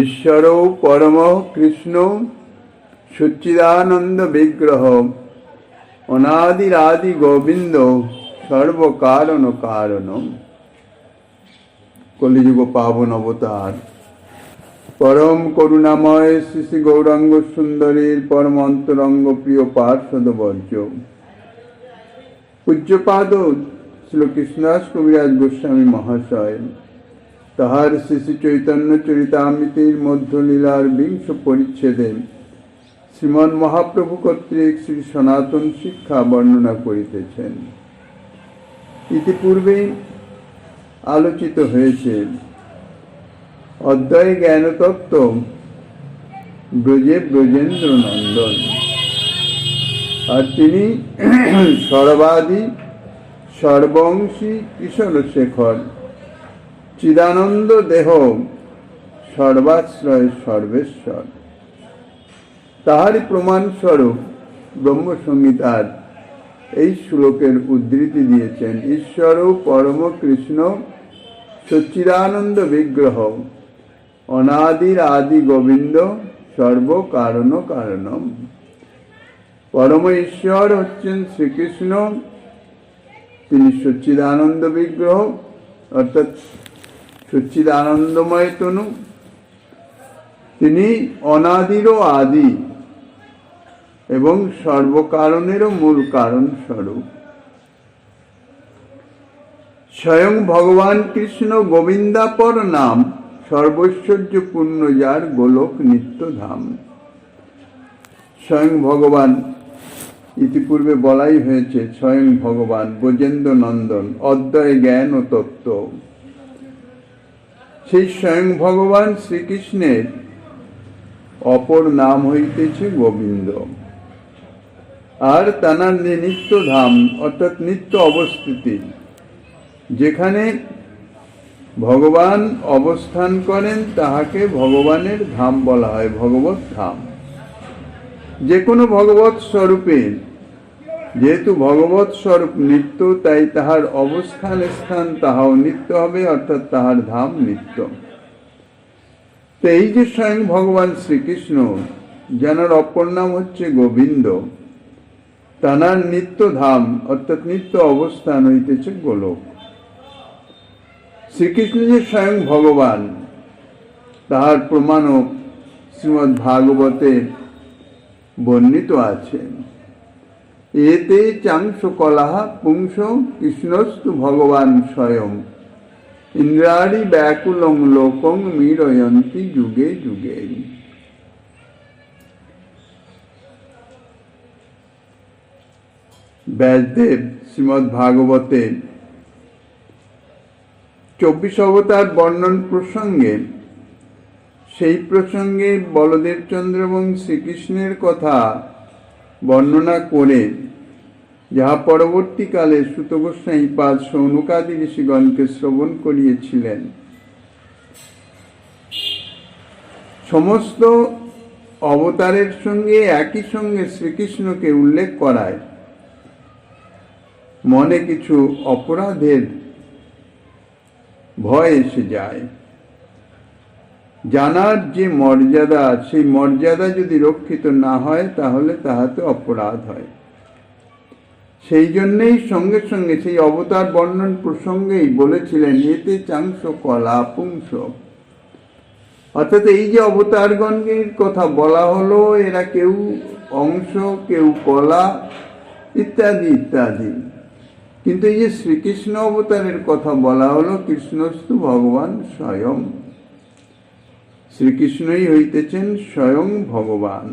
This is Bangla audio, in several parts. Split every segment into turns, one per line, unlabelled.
ঈশ্বর পরম কৃষ্ণ সচ্চিদানন্দ বিগ্রহ অনাদিরাদি গোবিন্দ সর্বকারণ কারণ। কলিযুগ পাবন অবতার পরম করুণাময় শ্রী শ্রী গৌরাঙ্গ সুন্দরীর পরম অন্তরঙ্গ প্রিয় পার্ষদ বর্জ্য পূজ্যপাদ শ্রীকৃষ্ণদাস কবিরাজ গোস্বামী মহাশয় তাহার শ্রী শ্রী চৈতন্য চরিতামৃতের মধ্যলীলার ২০ পরিচ্ছেদে শ্রীমন মহাপ্রভু কর্তৃক শ্রী সনাতন শিক্ষা বর্ণনা করিতেছেন। ইতিপূর্বে আলোচিত হয়েছে অদ্বয় জ্ঞানতত্ত্ব ব্রজে ব্রজেন্দ্র নন্দন, আর তিনি সর্বাদি সর্বংশী কিশোর শেখর চিদানন্দ দেহ সর্বাশ্রয় সর্বেশ্বর। তাহারই প্রমাণস্বরূপ ব্রহ্মসংহিতার এই শ্লোকের উদ্ধৃতি দিয়েছেন। ঈশ্বর পরম কৃষ্ণ সচ্চিদানন্দ বিগ্রহ অনাদির আদি গোবিন্দ সর্বকারণ কারণম। পরম ঈশ্বর হচ্ছেন শ্রীকৃষ্ণ, তিনি সচ্চিদানন্দ বিগ্রহ অর্থাৎ সচ্চিদানন্দময় তনু, তিনি অনাদিরও আদি এবং সর্বকারণেরও মূল কারণ স্বরূপ। স্বয়ং ভগবান কৃষ্ণ গোবিন্দাপর নাম সর্বৈশ্বর্যপূর্ণ যার গোলক নিত্যধাম। স্বয়ং ভগবান ইতিপূর্বে বলাই হয়েছে, স্বয়ং ভগবান ব্রজেন্দ্র নন্দন অদ্বয় জ্ঞান ও তত্ত্ব। সেই স্বয়ং ভগবান শ্রীকৃষ্ণের অপর নাম হইতেছে গোবিন্দ, আর তাঁর নিত্য ধাম অর্থাৎ নিত্য অবস্থিতি, যেখানে ভগবান অবস্থান করেন তাহাকে ভগবানের ধাম বলা হয়, ভগবত ধাম। যে কোনো ভগবত স্বরূপের, যেহেতু ভগবত স্বরূপ নিত্য, তাই তাহার অবস্থান স্থান তাহাও নিত্য হবে, অর্থাৎ তাহার ধাম নিত্য। তো এই যে স্বয়ং ভগবান শ্রীকৃষ্ণ, যার অপর নাম হচ্ছে গোবিন্দ, তাঁর নিত্য ধাম অর্থাৎ নিত্য অবস্থান হইতেছে গোলক। শ্রীকৃষ্ণ যে স্বয়ং ভগবান তাহার প্রমাণও শ্রীমদ্ ভাগবতে বর্ণিত আছে। এতে চাংশ কলাহ পুংস কৃষ্ণস্তু ভগবান স্বয়ং ইন্দ্রাণি ব্যাকুলং লোকং মীরয়ন্তি যুগে যুগে। ব্যাসদেব শ্রীমদ্ ভাগবতে 24 অবতার বর্ণন প্রসঙ্গে সেই প্রসঙ্গে বলদেব চন্দ্র এবং শ্রীকৃষ্ণের কথা বর্ণনা করে, যাহা পরবর্তীকালে সুত গোস্বাইপাদ সৌনকাদি ঋষিগণকে শ্রবণ করিয়েছিলেন, সমস্ত অবতারের সঙ্গে একই সঙ্গে শ্রীকৃষ্ণকে উল্লেখ করায় মনে কিছু অপরাধের ভয় এসে যায়। জানার যে মর্যাদা, সেই মর্যাদা যদি রক্ষিত না হয় তাহলে তাহাতে অপরাধ হয়। সেই জন্যেই সঙ্গে সঙ্গে সেই অবতার বর্ণন প্রসঙ্গেই বলেছিলেন এতে চাংশ কলা পুংস, অর্থাৎ এই যে অবতারগণের কথা বলা হলো, এরা কেউ অংশ, কেউ কলা ইত্যাদি ইত্যাদি, কিন্তু এই যে শ্রীকৃষ্ণ অবতারের কথা বলা হলো, কৃষ্ণস্তু ভগবান স্বয়ং, শ্রীকৃষ্ণই হইতেছেন স্বয়ং ভগবান,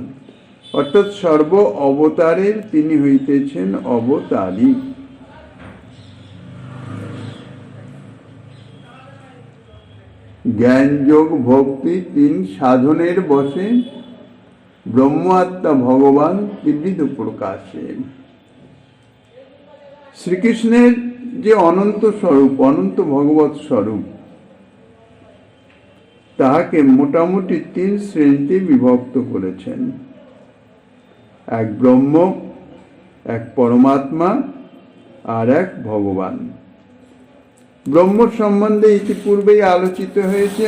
অর্থাৎ সর্ব অবতারের তিনি হইতেছেন অবতারী। জ্ঞান যোগ ভক্তি ৩ সাধনের বসে ব্রহ্ম আত্মা ভগবান ত্রিবিধ প্রকাশে। শ্রীকৃষ্ণের যে অনন্ত স্বরূপ, অনন্ত ভগবত স্বরূপ, তাহাকে মোটামুটি ৩ শ্রেণীতে বিভক্ত করেছেন। এক ব্রহ্ম, এক পরমাত্মা, আর এক ভগবান। ব্রহ্ম সম্বন্ধে ইতিপূর্বেই আলোচিত হয়েছে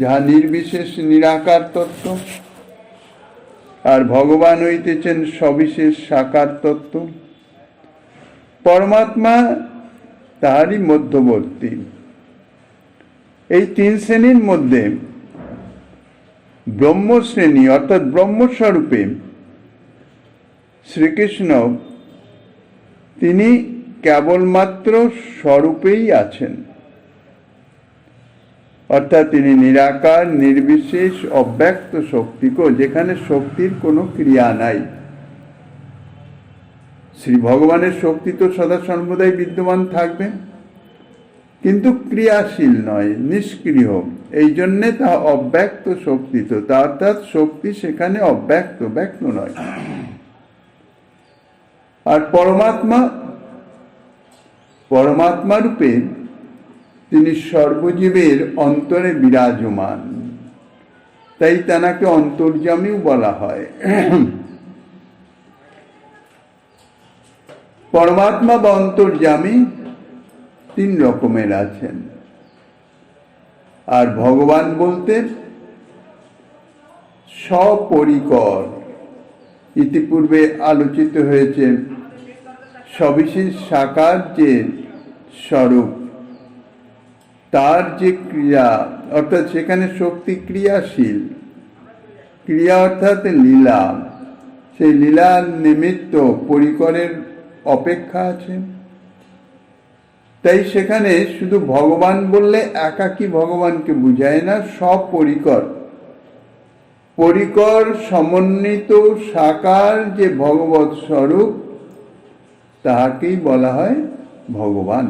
যাহা নির্বিশেষ নিরাকার তত্ত্ব, আর ভগবান হইতেছেন সবিশেষ সাকার তত্ত্ব। পরমাত্মা তাহারই মধ্যবর্তী। এই তিন শ্রেণীর মধ্যে ব্রহ্মশ্রেণী অর্থাৎ ব্রহ্মস্বরূপে শ্রীকৃষ্ণ তিনি কেবলমাত্র স্বরূপেই আছেন, অর্থাৎ তিনি নিরাকার, নির্বিশেষ, অব্যক্ত শক্তিক, যেখানে শক্তির কোনো ক্রিয়া নাই। শ্রী ভগবানের শক্তি তো সদা সর্বদাই বিদ্যমান থাকবে, কিন্তু ক্রিয়াশীল নয়, নিষ্ক্রিয়। এই জন্যে তা অব্যক্ত শক্তিত, তা অর্থাৎ শক্তি সেখানে অব্যক্ত, ব্যক্ত নয়। আর পরমাত্মা রূপে তিনি সর্বজীবের অন্তরে বিরাজমান, তাই তাকে অন্তর্যামীও বলা হয়। পরমাত্মা বা অন্তর্যামী তিন রকমের আছেন। আর ভগবান বলতে সপরিকর, ইতিপূর্বে আলোচিত হয়েছে সবিশেষ সাকার যে স্বরূপ, তার যে ক্রিয়া, অর্থাৎ সেখানে শক্তি ক্রিয়াশীল, ক্রিয়া অর্থাৎ লীলা, সেই লীলার নিমিত্ত পরিকরের অপেক্ষা আছে। তাই সেখানে শুধু ভগবান বললে একাকী ভগবানকে বুঝায় না, সপরিকর, পরিকর সমন্বিত সাকার যে ভগবৎ স্বরূপ, তাহাকেই বলা হয় ভগবান।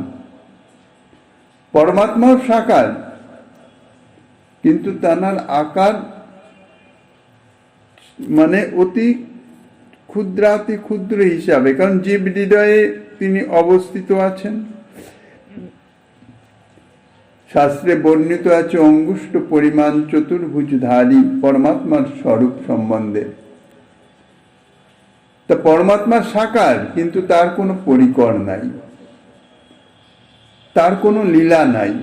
পরমাত্মাও সাকার, কিন্তু তার আকার মানে অতি ক্ষুদ্রাতি ক্ষুদ্র হিসাবে, কারণ জীব হৃদয়ে তিনি অবস্থিত আছেন। শাস্ত্রে বর্ণিত আছে অঙ্গুষ্ঠ পরিমাণ চতুর্ভুজধারী পরমাত্মার স্বরূপ সম্বন্ধে। তা পরমাত্মা সাকার, কিন্তু তার কোনো পরিকর নাই, তার কোনো লীলা নাই।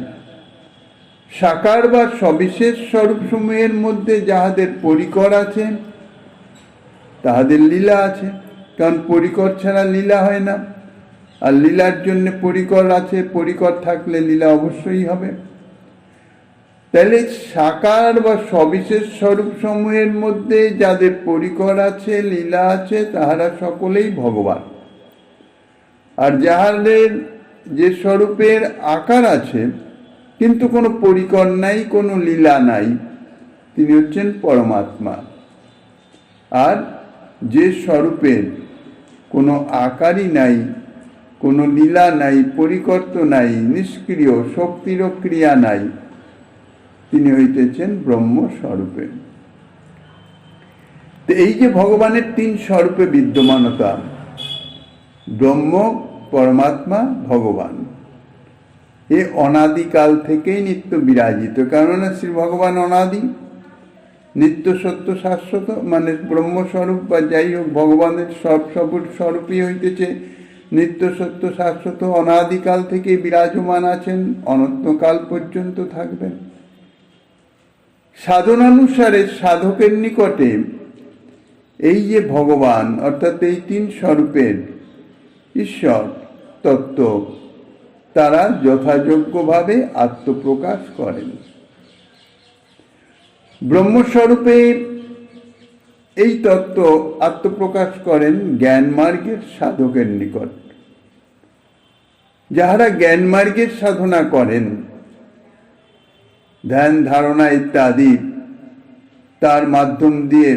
সাকার বা সবিশেষ স্বরূপ সমূহের মধ্যে যাহাদের পরিকর আছে তাহাদের লীলা আছে, কারণ পরিকর ছাড়া লীলা হয় না। আর লীলার জন্য পরিকর আছে, পরিকর থাকলে লীলা অবশ্যই হবে। তাহলে সাকার বা সবিশেষ স্বরূপ সমূহের মধ্যে যাদের পরিকর আছে, লীলা আছে, তাহারা সকলেই ভগবান। আর যাহাদের যে স্বরূপের আকার আছে কিন্তু কোনো পরিকর নাই, কোনো লীলা নাই, তিনি হচ্ছেন পরমাত্মা। আর যে স্বরূপের কোনো আকারই নাই, কোনো লীলা নাই, পরিকর্ত নাই, নিষ্ক্রিয়, শক্তিরও ক্রিয়া নাই, তিনি হইতেছেন ব্রহ্মস্বরূপে। তো এই যে ভগবানের তিন স্বরূপে বিদ্যমানতা, ব্রহ্ম, পরমাত্মা, ভগবান, এ অনাদিকাল থেকেই নিত্য বিরাজিত। কেননা শ্রী ভগবান অনাদি, নিত্য, সত্য, শাশ্বত, মানে ব্রহ্মস্বরূপ বা যাই হোক, ভগবানের সব স্বরূপই হইতেছে নিত্য, সত্য, শাশ্বত, অনাদিকাল থেকে বিরাজমান আছেন, অনন্তকাল পর্যন্ত থাকবেন। সাধনানুসারে সাধকের নিকটে এই যে ভগবান অর্থাৎ এই তিন স্বরূপের ঈশ্বর তত্ত্ব তারা যথাযোগ্যভাবে আত্মপ্রকাশ করেন। ব্রহ্মস্বরূপে এই তত্ত্ব আত্মপ্রকাশ করেন জ্ঞান মার্গের সাধকের নিকট। যাহারা জ্ঞান মার্গের সাধনা করেন, ধ্যান, ধারণা ইত্যাদি, তার মাধ্যম দিয়ে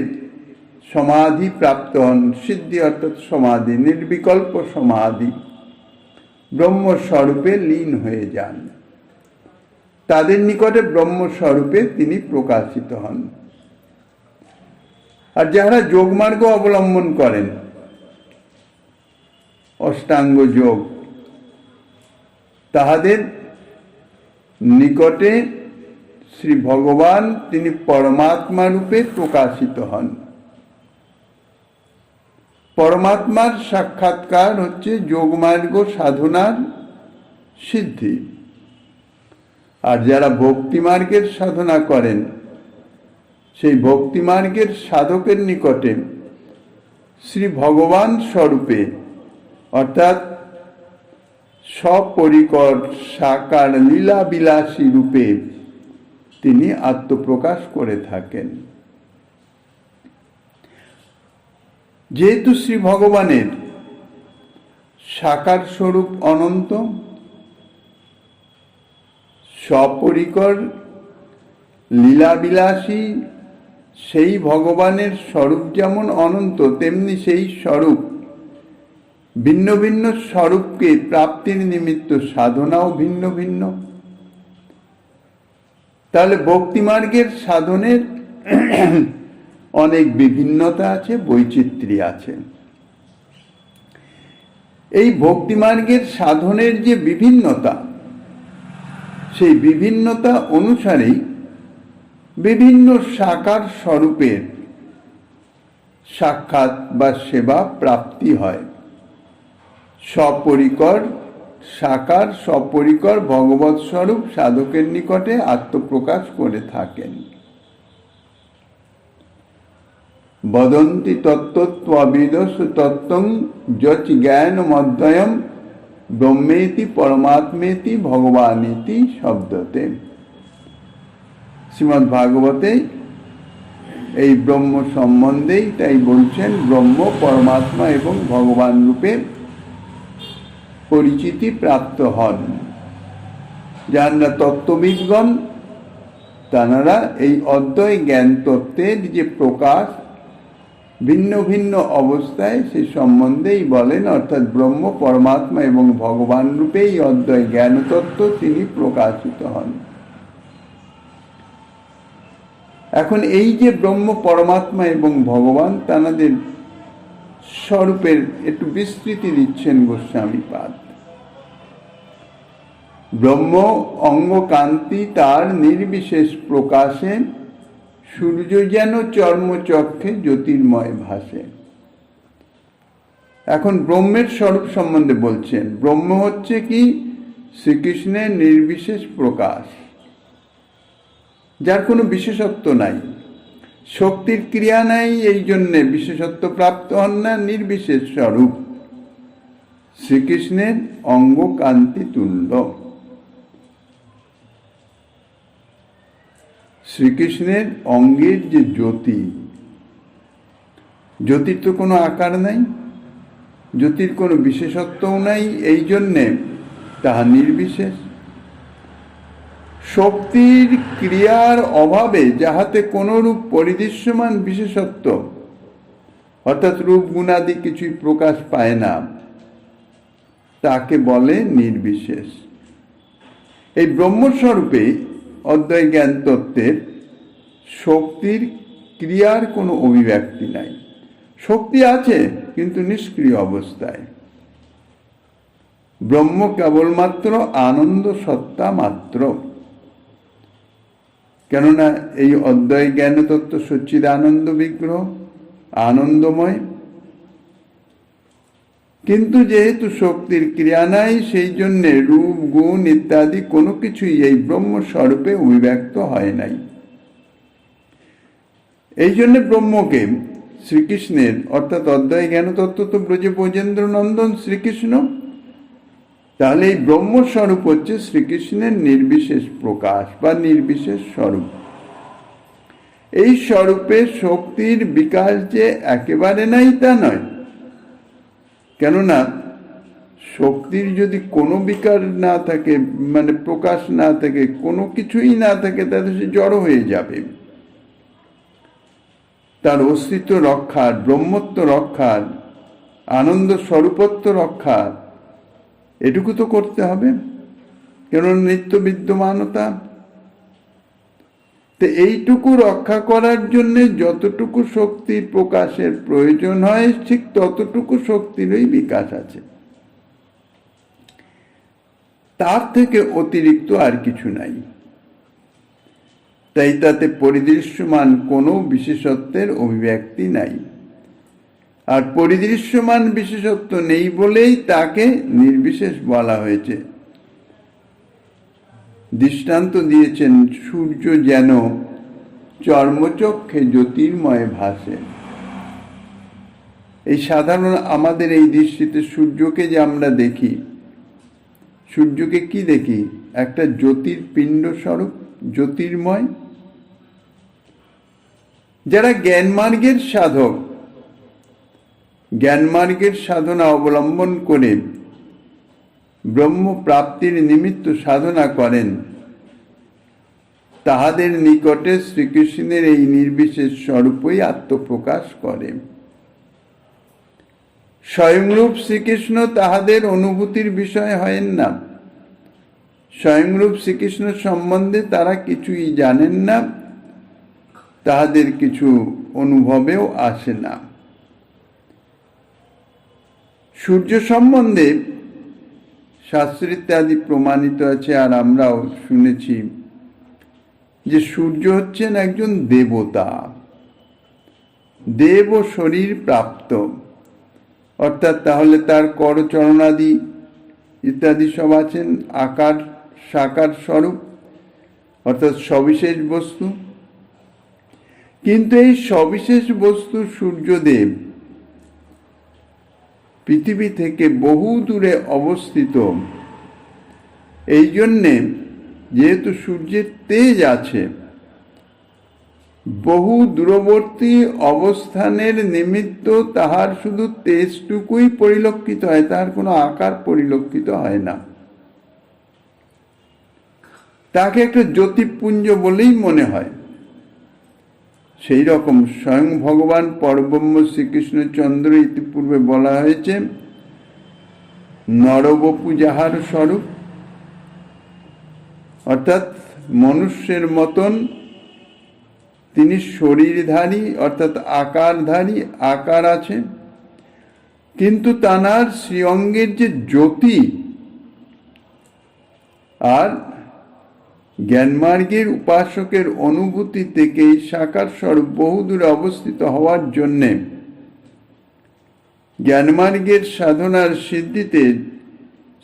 সমাধি প্রাপ্ত হন, সিদ্ধি অর্থাৎ সমাধি, নির্বিকল্প সমাধি, ব্রহ্মস্বরূপে লীন হয়ে যান, তাদের নিকটে ব্রহ্মস্বরূপে তিনি প্রকাশিত হন। আর যারা যোগমার্গ অবলম্বন করেন, অষ্টাঙ্গ যোগ, তাহাদের নিকটে শ্রী ভগবান তিনি পরমাত্মা রূপে প্রকাশিত হন। পরমাত্মার সাক্ষাৎকার হচ্ছে যোগমার্গ সাধনার সিদ্ধি। আর যারা ভক্তিমার্গের সাধনা করেন, সেই ভক্তিমার্গের সাধকের নিকটে শ্রী ভগবান স্বরূপে অর্থাৎ সপরিকর সাকার লীলা বিলাসী রূপে তিনি আত্মপ্রকাশ করে থাকেন। যেহেতু শ্রী ভগবানের সাকার স্বরূপ অনন্ত, সপরিকর লীলাবিলাসী, সেই ভগবানের স্বরূপ যেমন অনন্ত, তেমনি সেই স্বরূপ ভিন্ন ভিন্ন স্বরূপকে প্রাপ্তির নিমিত্ত সাধনাও ভিন্ন ভিন্ন। তাহলে ভক্তিমার্গের সাধনের অনেক বিভিন্নতা আছে, বৈচিত্র্য আছে। এই ভক্তিমার্গের সাধনের যে বিভিন্নতা, সেই বিভিন্নতা অনুসারেই বিভিন্ন সাকার স্বরূপের সাক্ষাৎ বা সেবা প্রাপ্তি হয়। সপরিকর সাকার সপরিকর ভগবৎ স্বরূপ সাধকের নিকটে আত্মপ্রকাশ করে থাকেন। বদন্তি তত্ত্ববিদস তত্ত্বং যচ জ্ঞানমদ্বয়ম ব্রহ্মেতি পরমাত্মেতি ভগবানেতি শব্দতে। শ্রীমদ্ ভাগবতে এই ব্রহ্ম সম্বন্ধেই তাই বলছেন, ব্রহ্ম পরমাত্মা এবং ভগবান রূপে পরিচিতি প্রাপ্ত হন। যারা তত্ত্ববিদগণ, তাঁরা এই অদ্বয় জ্ঞান তত্ত্বের যে প্রকাশ ভিন্ন ভিন্ন অবস্থায় সে সম্বন্ধেই বলেন, অর্থাৎ ব্রহ্ম পরমাত্মা এবং ভগবান রূপে এই অদ্বয় জ্ঞান তত্ত্ব তিনি প্রকাশিত হন। এখন এই যে ব্রহ্ম পরমাত্মা এবং ভগবান, তাঁদের স্বরূপের একটু বিস্তৃতি দিচ্ছেন গোস্বামীপাদ। ব্রহ্ম অঙ্গ কান্তি তার নির্বিশেষ প্রকাশে, সূর্য যেন চর্মচক্ষে জ্যোতির্ময় ভাসে। এখন ব্রহ্মের স্বরূপ সম্বন্ধে বলছেন। ব্রহ্ম হচ্ছে কি? শ্রীকৃষ্ণের নির্বিশেষ প্রকাশ, যার কোনো বিশেষত্ব নাই, শক্তির ক্রিয়া নাই, এই জন্যে বিশেষত্ব প্রাপ্ত হন না, নির্বিশেষ স্বরূপ শ্রীকৃষ্ণের অঙ্গ কান্তি তুল্য। শ্রীকৃষ্ণের অঙ্গের যে জ্যোতি, জ্যোতির তো কোনো আকার নাই, জ্যোতির কোনো বিশেষত্বও নাই, এই জন্যে তাহা নির্বিশেষ। শক্তির ক্রিয়ার অভাবে যাহাতে কোনো রূপ পরিদৃশ্যমান বিশেষত্ব অর্থাৎ রূপ গুণাদি কিছুই প্রকাশ পায় না, তাকে বলে নির্বিশেষ। এই ব্রহ্মস্বরূপে অদ্বয় জ্ঞান তত্ত্বের শক্তির ক্রিয়ার কোনো অভিব্যক্তি নাই। শক্তি আছে কিন্তু নিষ্ক্রিয় অবস্থায়। ব্রহ্ম কেবলমাত্র আনন্দ সত্তা মাত্র। কেননা এই অদ্বয় জ্ঞান তত্ত্ব সচ্চিদানন্দ বিগ্রহ, আনন্দময়। কিন্তু যেহেতু শক্তির ক্রিয়া নাই, সেই জন্য রূপ গুণ ইত্যাদি কোনো কিছুই এই ব্রহ্মস্বরূপে অভিব্যক্ত হয় নাই। এই জন্য ব্রহ্মকে শ্রীকৃষ্ণের অর্থাৎ অদ্বয় জ্ঞান তত্ত্ব তো ব্রজে ব্রজেন্দ্র নন্দন শ্রীকৃষ্ণ, তাহলে এই ব্রহ্মস্বরূপ হচ্ছে শ্রীকৃষ্ণের নির্বিশেষ প্রকাশ বা নির্বিশেষ স্বরূপ। এই স্বরূপে শক্তির বিকাশ যে একেবারে নাই তা নয়। কেননা শক্তির যদি কোনো বিকার না থাকে, মানে প্রকাশ না থাকে, কোনো কিছুই না থাকে, তাহলে সে জড় হয়ে যাবে। তার অস্তিত্ব রক্ষার, ব্রহ্মত্ব রক্ষার, আনন্দ স্বরূপত্ব রক্ষার এটুকু তো করতে হবে, কেননা নিত্য বিদ্যমানতা। তো এইটুকু রক্ষা করার জন্য যতটুকু শক্তি প্রকাশের প্রয়োজন হয়, ঠিক ততটুকু শক্তিরই বিকাশ আছে, তার থেকে অতিরিক্ত আর কিছু নাই। তাই তাতে পরিদৃশ্যমান কোনো বিশেষত্বের অভিব্যক্তি নাই। আর পরিদৃশ্যমান বিশেষত্ব নেই বলেই তাকে নির্বিশেষ বলা হয়েছে। দৃষ্টান্ত দিয়েছেন সূর্য যেন চর্মচক্ষে জ্যোতির্ময় ভাসে। এই সাধারণ আমাদের এই দৃষ্টিতে সূর্যকে যে আমরা দেখি, সূর্যকে কি দেখি? একটা জ্যোতির্পিণ্ড স্বরূপ, জ্যোতির্ময়। যারা জ্ঞানমার্গের সাধক, জ্ঞানমার্গের সাধনা অবলম্বন করে ব্রহ্ম প্রাপ্তির নিমিত্ত সাধনা করেন, তাহাদের নিকটে শ্রীকৃষ্ণের এই নির্বিশেষ স্বরূপই আত্মপ্রকাশ করে। স্বয়ংরূপ শ্রীকৃষ্ণ তাহাদের অনুভূতির বিষয় হয় না। স্বয়ংরূপ শ্রীকৃষ্ণ সম্বন্ধে তারা কিছুই জানেন না, তাহাদের কিছু অনুভবেও আসে না। সূর্য সম্বন্ধে শাস্ত্র ইত্যাদি প্রমাণিত আছে, আর আমরাও শুনেছি যে সূর্য হচ্ছেন একজন দেবতা, দেব শরীর প্রাপ্ত, অর্থাৎ তাহলে তার করচরণাদি ইত্যাদি সব আছেন, আকার সাকার স্বরূপ, অর্থাৎ সবিশেষ বস্তু। কিন্তু এই সবিশেষ বস্তু সূর্যদেব পৃথিবী থেকে বহু দূরে অবস্থিত। এই জন্যে যেহেতু সূর্যের তেজ আছে, বহু দূরবর্তী অবস্থানের নিমিত্ত তাহার শুধু তেজটুকুই পরিলক্ষিত হয়, তার কোনো আকার পরিলক্ষিত হয় না। তাকে একটা জ্যোতিপুঞ্জ বলেই মনে হয়। সেই রকম স্বয়ং ভগবান পরব্রহ্ম শ্রীকৃষ্ণচন্দ্র ইতিপূর্বে বলা হয়েছে নরবপু যাহার স্বরূপ, অর্থাৎ মনুষ্যের মতন তিনি শরীরধারী, অর্থাৎ আকারধারী, আকার আছে, কিন্তু তানার শ্রীঅঙ্গের যে জ্যোতি আর জ্ঞানমার্গের উপাসকের অনুভূতি থেকে এই সাকার স্বরূপ বহুদূরে অবস্থিত হওয়ার জন্যে জ্ঞানমার্গের সাধনার সিদ্ধিতে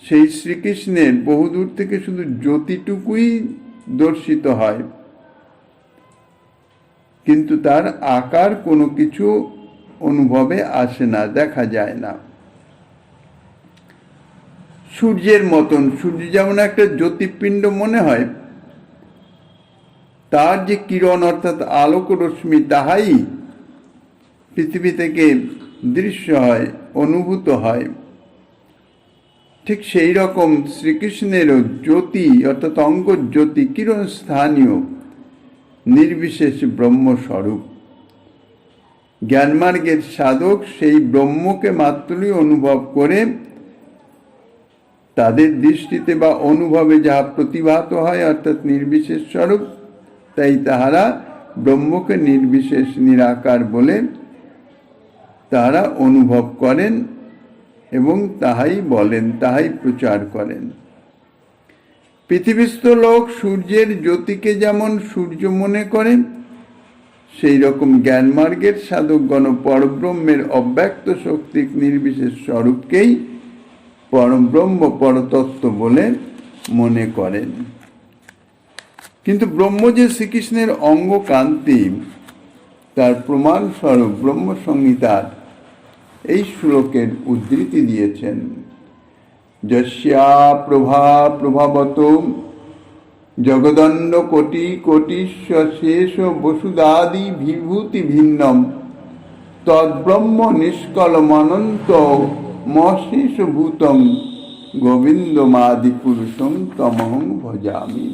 সেই শ্রীকৃষ্ণের বহুদূর থেকে শুধু জ্যোতিটুকুই দর্শিত হয়, কিন্তু তার আকার কোনো কিছু অনুভবে আসে না, দেখা যায় না। সূর্যের মতন, সূর্য যেমন একটা জ্যোতিপিণ্ড মনে হয়, তার যে কিরণ অর্থাৎ আলোক রশ্মি, তাহাই পৃথিবী থেকে দৃশ্য হয়, অনুভূত হয়। ঠিক সেই রকম শ্রীকৃষ্ণেরও জ্যোতি অর্থাৎ অঙ্গ জ্যোতি কিরণ স্থানীয় নির্বিশেষ ব্রহ্মস্বরূপ। জ্ঞানমার্গের সাধক সেই ব্রহ্মকে মাত্রই অনুভব করে, তাদের দৃষ্টিতে বা অনুভবে যাহা প্রতিভাত হয় অর্থাৎ নির্বিশেষ স্বরূপ, তাই তাহারা ব্রহ্মকে নির্বিশেষ নিরাকার বলে তাহারা অনুভব করেন এবং তাহাই বলেন, তাহাই প্রচার করেন। পৃথিবীস্থ লোক সূর্যের জ্যোতিকে যেমন সূর্য মনে করে, সেই রকম জ্ঞানমার্গের সাধকগণ পরব্রহ্মের অব্যক্ত শক্তিক নির্বিশেষ স্বরূপকেই পরব্রহ্ম পরতত্ত্ব বলে মনে করেন। কিন্তু ব্রহ্ম যে শ্রীকৃষ্ণের অঙ্গ কান্তি, তার প্রমাণ স্বরূপ ব্রহ্মসংহিতার এই শ্লোকের উদ্ধৃতি দিয়েছেন। যস্যা প্রভা প্রভাবত জগদণ্ড কোটি কোটিস্ব শেষ বসুদাদি বিভূতি ভিন্নম তদ্ব্রহ্ম নিষ্কলমনন্ত মশেষ ভূতম গোবিন্দমাদি পুরুষং তমহং ভজামি।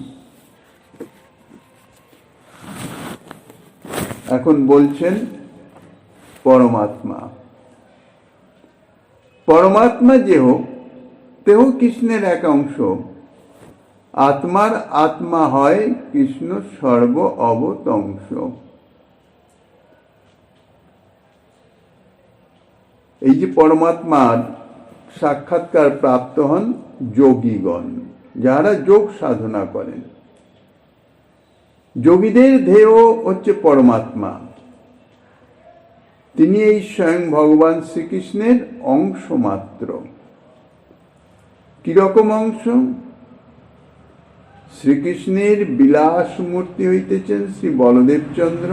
এখন বলছেন পরমাত্মা। পরমাত্মা যেহ তেহ কৃষ্ণের এক অংশ, আত্মার আত্মা হয় কৃষ্ণ সর্ব অবতংশ। এই যে পরমাত্মার সাক্ষাৎকার প্রাপ্ত হন যোগীগণ, যারা যোগ সাধনা করেন। যোগীদের ধ্যেয় হচ্ছে পরমাত্মা। তিনি এই স্বয়ং ভগবান শ্রীকৃষ্ণের অংশ মাত্র। কিরকম অংশ? শ্রীকৃষ্ণের বিলাস মূর্তি হইতেছেন শ্রী বলদেবচন্দ্র।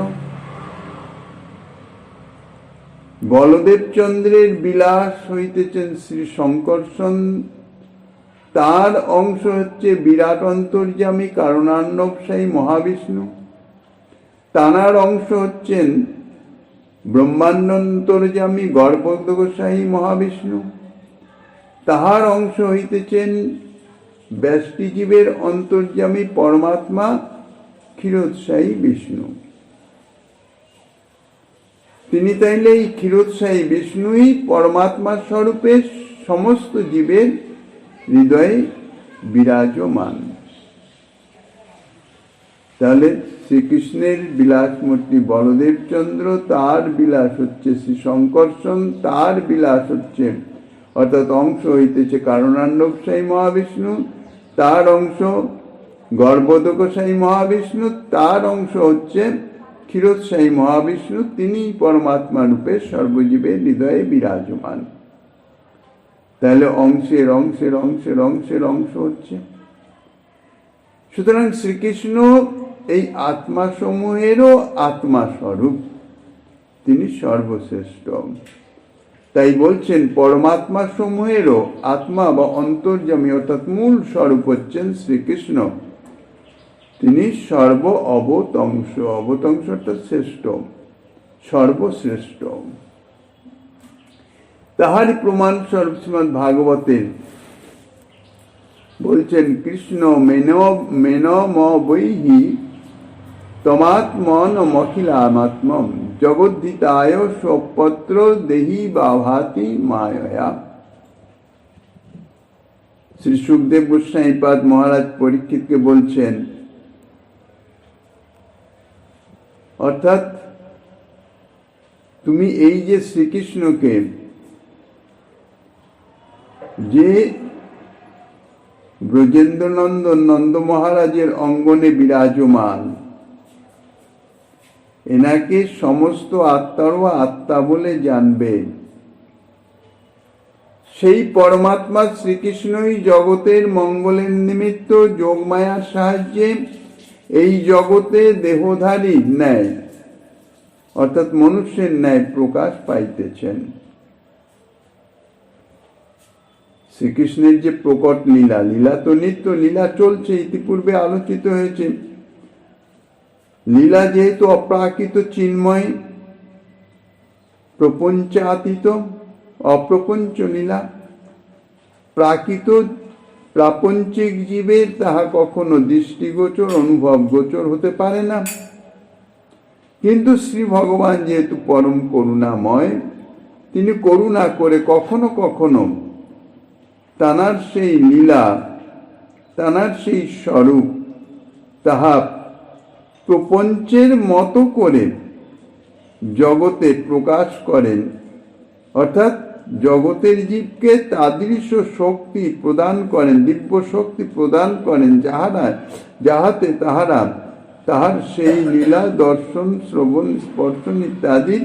বলদেবচন্দ্রের বিলাস হইতেছেন শ্রী শঙ্কর্ষণ। তার অংশ হচ্ছে বিরাট অন্তর্যামী কারণার্ণবসায়ী মহাবিষ্ণু। তানার অংশ হচ্ছেন ব্রহ্মাণ্ডন্তর্যামী গর্ভোদকশাহী মহাবিষ্ণু। তাহার অংশ হইতেছেন ব্যষ্টিজীবের অন্তর্যামী পরমাত্মা ক্ষীরোৎসাহী বিষ্ণু। তিনি তাইলে এই ক্ষীরোৎসাহী বিষ্ণুই পরমাত্মা স্বরূপে সমস্ত জীবের হৃদয়ে বিরাজমান। তাহলে শ্রীকৃষ্ণের বিলাস মূর্তি বলদেবচন্দ্র, তার বিলাস হচ্ছে শ্রী শঙ্কর্ষণ, তার বিলাস হচ্ছে অর্থাৎ অংশ হইতেছে কারণার্ণবসায়ী মহাবিষ্ণু, তার অংশ গর্ভোদকশাহী মহাবিষ্ণু, তার অংশ হচ্ছে ক্ষীরোৎসাহী মহাবিষ্ণু। তিনি পরমাত্মা রূপে সর্বজীবের হৃদয়ে বিরাজমান। তাহলে অংশের অংশের অংশের অংশের অংশ হচ্ছে। সুতরাং শ্রীকৃষ্ণ এই আত্মাসমূহেরও আত্মাস্বরূপ, তিনি সর্বশ্রেষ্ঠ। তাই বলছেন পরমাত্মা সমূহেরও আত্মা বা অন্তর্যামী অর্থাৎ মূল স্বরূপ হচ্ছেন শ্রীকৃষ্ণ। তিনি সর্ব অবতংশ, অবতংশ অর্থাৎ শ্রেষ্ঠ, সর্বশ্রেষ্ঠ। তাহারই প্রমাণ স্বরূপ শ্রীমদ্ ভাগবতের বলছেন কৃষ্ণ মেনম বৈহি তমাত্মন মখিলামাত্মম জগদ্ধিতায় স্বপত্র দেহি বাভাতি মায়া। শ্রী সুখদেব গোস্বামীপাদ মহারাজ পরীক্ষিতকে বলছেন, অর্থাৎ তুমি এই যে শ্রীকৃষ্ণকে যে ব্রজেন্দ্রনন্দন নন্দ মহারাজের অঙ্গনে বিরাজমান, এনাকে সমস্ত আত্মারও আত্মা বলে জানবে। সেই পরমাত্মা শ্রীকৃষ্ণই জগতের মঙ্গলের নিমিত্ত যোগমায়ার সাহায্যে এই জগতে দেহধারীর ন্যায় অর্থাৎ মনুষ্যের ন্যায় প্রকাশ পাইতেছেন। শ্রীকৃষ্ণের যে প্রকট লীলা, লীলা তো নিত্য লীলা চলছে, ইতিপূর্বে আলোচিত হয়েছে। লীলা যেহেতু অপ্রাকৃত চিন্ময়, প্রপঞ্চাতীত অপ্রপঞ্চ লীলা, প্রাকৃত প্রাপঞ্চিক জীবের তাহা কখনো দৃষ্টিগোচর অনুভব গোচর হতে পারে না। কিন্তু শ্রী ভগবান যেহেতু পরম করুণাময়, তিনি করুণা করে কখনো কখনো তানার সেই লীলা, তানার সেই স্বরূপ তাহা প্রপঞ্চের মতো করে জগতে প্রকাশ করেন, অর্থাৎ জগতের জীবকে তাদৃশ শক্তি প্রদান করেন, দিব্য শক্তি প্রদান করেন, যাহাতে তাহারা তাহার সেই লীলা দর্শন, শ্রবণ, স্পর্শন ইত্যাদি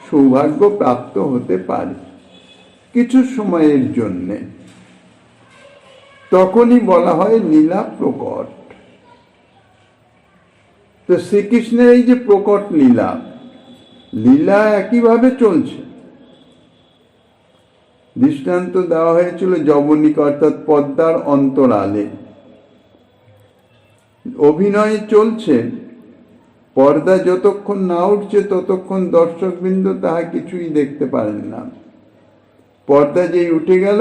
সৌভাগ্য প্রাপ্ত হতে পারে কিছু সময়ের জন্যে। তখনই বলা হয় লীলা প্রকট। তো শ্রীকৃষ্ণের এই যে প্রকট লীলা, লীলা একইভাবে চলছে। দৃষ্টান্ত দেওয়া হয়েছিল যবনিকা অর্থাৎ পদ্মার অন্তরালে অভিনয় চলছে। পর্দা যতক্ষণ না উঠছে ততক্ষণ দর্শকবৃন্দ তাহা কিছুই দেখতে পারেন না। পর্দা যেই উঠে গেল,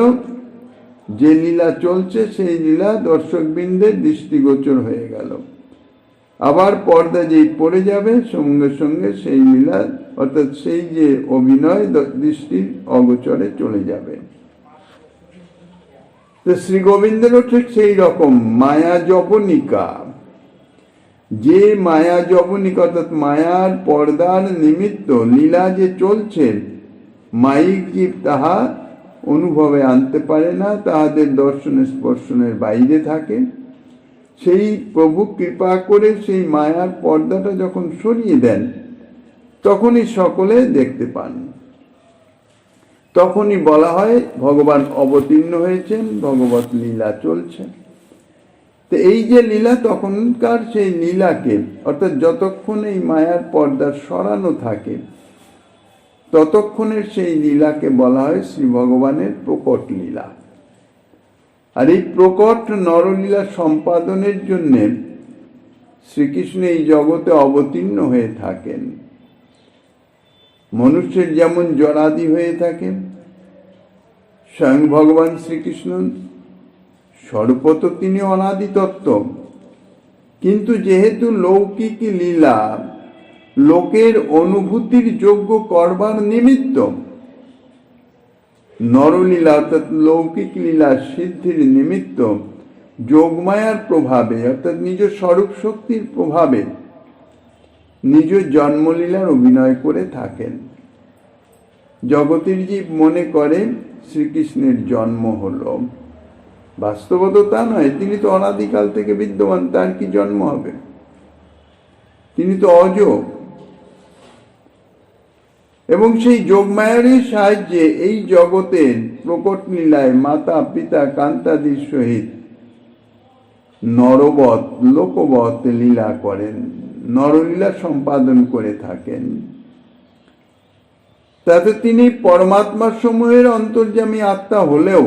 যে লীলা চলছে সেই লীলা দর্শকবৃন্দের দৃষ্টিগোচর হয়ে গেল। আবার পর্দা যেই পড়ে যাবে সঙ্গে সঙ্গে সেই লীলা অর্থাৎ সেই যে অভিনয় দৃষ্টির অগোচরে চলে যাবে। তো শ্রী গোবিন্দেরও ঠিক সেই রকম মায়া যবনিকা, যে মায়া যবনিকা অর্থাৎ মায়ার পর্দার নিমিত্ত লীলা যে চলছে, মায়িক জীব তাহা অনুভবে আনতে পারে না, তাহাদের দর্শন স্পর্শনের বাইরে থাকে। সেই প্রভু কৃপা করে সেই মায়ার পর্দাটা যখন সরিয়ে দেন, তখনই সকলে দেখতে পান। তখনই বলা হয় ভগবান অবতীর্ণ হয়েছেন, ভগবত লীলা চলছে। তো এই যে লীলা, তখনকার সেই লীলাকে, অর্থাৎ যতক্ষণ এই মায়ার পর্দা সরানো থাকে ততক্ষণের সেই লীলাকে বলা হয় শ্রী ভগবানের প্রকট লীলা। আর এই প্রকট নরলীলা সম্পাদনের জন্য শ্রীকৃষ্ণ এই জগতে অবতীর্ণ হয়ে থাকেন। মনুষ্যের যেমন জরাদি হয়ে থাকে, স্বয়ং ভগবান শ্রীকৃষ্ণ স্বরূপত তিনি অনাদি তত্ত্ব, কিন্তু যেহেতু লৌকিক লীলা লোকের অনুভূতির যোগ্য করবার নিমিত্ত, নরলীলা অর্থাৎ লৌকিক লীলা সিদ্ধির নিমিত্ত যোগমায়ার প্রভাবে অর্থাৎ নিজ স্বরূপ শক্তির প্রভাবে নিজ জন্মলীলার অভিনয় করে থাকেন। জগতের জীব মনে করে শ্রীকৃষ্ণের জন্ম হলো, বাস্তবত তা নয়। তিনি তো অনাদিকাল থেকে বিদ্যমান, তার কি জন্ম হবে? তিনি তো অযোগ। এবং সেই যোগমায়ারই সাহায্যে এই জগতের প্রকট লীলায় মাতা পিতা কান্তাদির সহিত নরবৎ লোকবৎ লীলা করেন, নরলীলা সম্পাদন করে থাকেন। তাতে তিনি পরমাত্মা সমূহের অন্তর্যামী আত্মা হলেও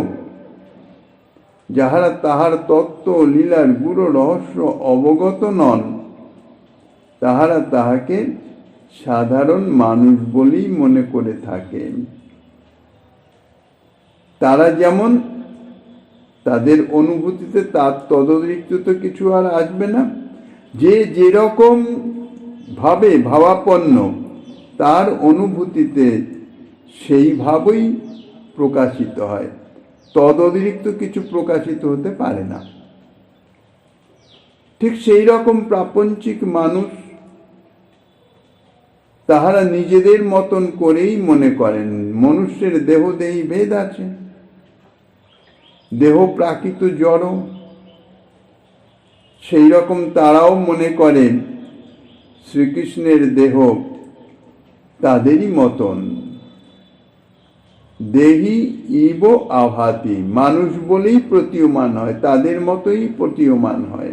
যাহারা তাহার তত্ত্ব লীলার গুরু রহস্য অবগত নন, তাহারা তাহাকে সাধারণ মানুষ বলেই মনে করে থাকেন। তারা যেমন তাদের অনুভূতিতে তার তদতিরিক্ত তো কিছু আর আসবে না, যে যেরকম ভাবে ভাবাপন্ন তার অনুভূতিতে সেইভাবেই প্রকাশিত হয়, তদতিরিক্ত কিছু প্রকাশিত হতে পারে না। ঠিক সেই রকম প্রাপঞ্চিক মানুষ তাহারা নিজেদের মতন করেই মনে করেন। মনুষ্যের দেহদেহী ভেদ আছে, দেহ প্রাকৃত জড়, সেই রকম তারাও মনে করেন শ্রীকৃষ্ণের দেহ তাদেরই মতন দেহি ইব আভাতি, মানুষ বলেই প্রতীয়মান হয়, তাদের মতোই প্রতীয়মান হয়।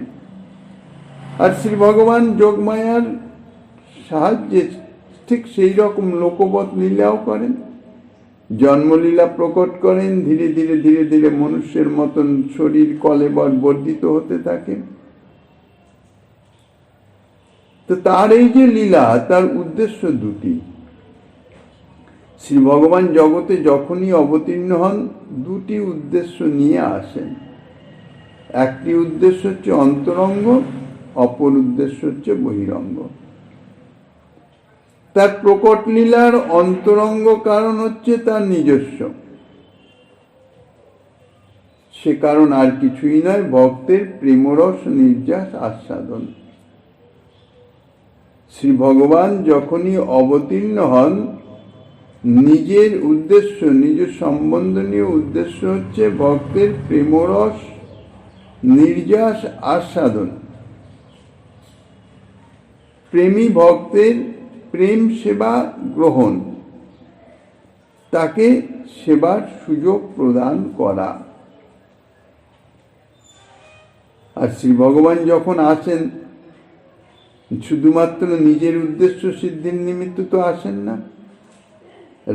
আর শ্রী ভগবান যোগমায়ার সাহায্যে ঠিক সেই রকম লোকবৎ লীলাও করেন, জন্মলীলা প্রকট করেন। ধীরে ধীরে ধীরে ধীরে মনুষ্যের মতন শরীর কলেবর বর্ধিত হতে থাকে। তো তার এই যে লীলা, তার উদ্দেশ্য দুটি। শ্রী ভগবান জগতে যখনই অবতীর্ণ হন দুটি উদ্দেশ্য নিয়ে আসেন। একটি উদ্দেশ্য হচ্ছে অন্তরঙ্গ, অপর উদ্দেশ্য হচ্ছে বহিরঙ্গ। তার প্রকট লীলার অন্তরঙ্গ কারণ হচ্ছে তার নিজস্ব, সে কারণ আর কিছুই নয়, ভক্তের প্রেমরস নির্যাস আস্বাদন। শ্রী ভগবান যখনই অবতীর্ণ হন নিজের উদ্দেশ্য, নিজ সম্বন্ধনীয় উদ্দেশ্য হচ্ছে ভক্তের প্রেমরস নির্যাস আস্বাদন। প্রেমী ভক্তের প্রেম সেবা গ্রহণ, তাকে সেবার সুযোগ প্রদান করা। আর শ্রী ভগবান যখন আসেন শুধুমাত্র নিজের উদ্দেশ্য সিদ্ধির নিমিত্ত তো আসেন না।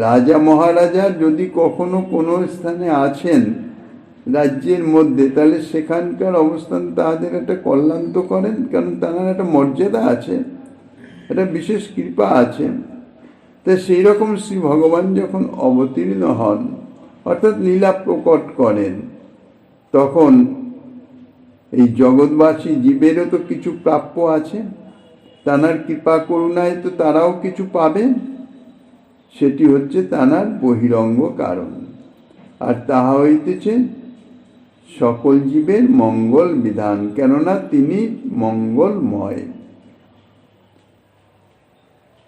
রাজা মহারাজা যদি কখনো কোনো স্থানে আছেন রাজ্যের মধ্যে, তাহলে সেখানকার অবস্থান তাদের একটা কল্যাণ তো করেন, কারণ তার একটা মর্যাদা আছে, একটা বিশেষ কৃপা আছে। তাই সেই রকম শ্রী ভগবান যখন অবতীর্ণ হন অর্থাৎ লীলা প্রকট করেন, তখন এই জগৎবাসী জীবেরও তো কিছু প্রাপ্য আছে, তানার কৃপা করুণায় তো তারাও কিছু পাবেন। সেটি হচ্ছে তানার বহিরঙ্গ কারণ, আর তাহা হইতেছে সকল জীবের মঙ্গল বিধান, কেননা তিনি মঙ্গলময়।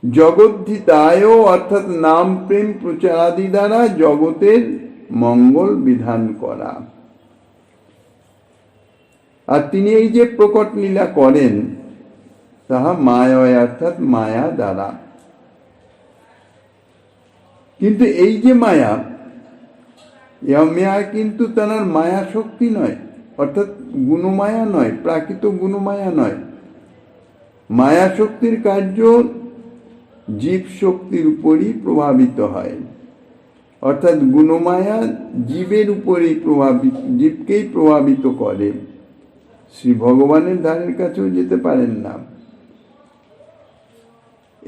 জগদ্ধিতায় অর্থাৎ নাম প্রেম প্রচারাদি দ্বারা জগতের মঙ্গল বিধান করা। আর তিনি এই যে প্রকট লীলা করেন তাহা মায়ায় অর্থাৎ মায়া দ্বারা। কিন্তু এই যে মায়া, কিন্তু তার মায়া শক্তি নয়, অর্থাৎ গুণমায়া নয়, প্রাকৃত গুণমায়া নয়। মায়া শক্তির কার্য জীব শক্তির উপরই প্রভাবিত হয়, অর্থাৎ গুণমায়া জীবের উপরেই জীবকেই প্রভাবিত করে। শ্রী ভগবানের ধারের কাছেও যেতে পারেন না।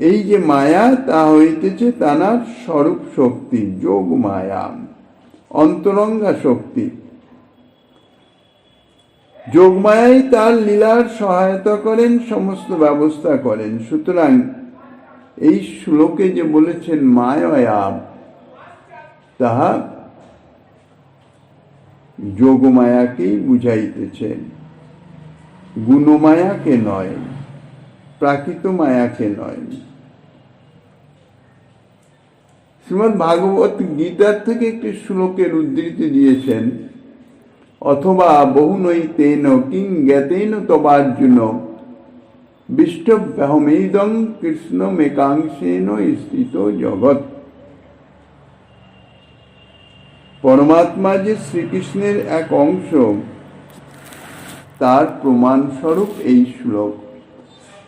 এই যে মায়া, তা হইতেছে তার স্বরূপ শক্তি, যোগ মায়া, অন্তরঙ্গা শক্তি। যোগমায়াই তার লীলার সহায়তা করেন, সমস্ত ব্যবস্থা করেন। সুতরাং এই শ্লোকে যে বলেছেন মায়া, তাহা যোগমায়াকেই বুঝাইতেছে, গুণমায়াকে নয়, প্রাকৃত মায়াকে নয়। শ্রীমদ্ ভাগবত গীতার থেকে একটি শ্লোকের উদ্ধৃতি দিয়েছেন, অথবা বহুনৈতেন কিং জ্ঞাতেন তবার্জুন বিষ্টভ্যহমেদং কৃষ্ণমেকাংশেন স্থিত জগৎ। পরমাত্মা যে শ্রীকৃষ্ণের এক অংশ, তার প্রমাণস্বরূপ এই শ্লোক।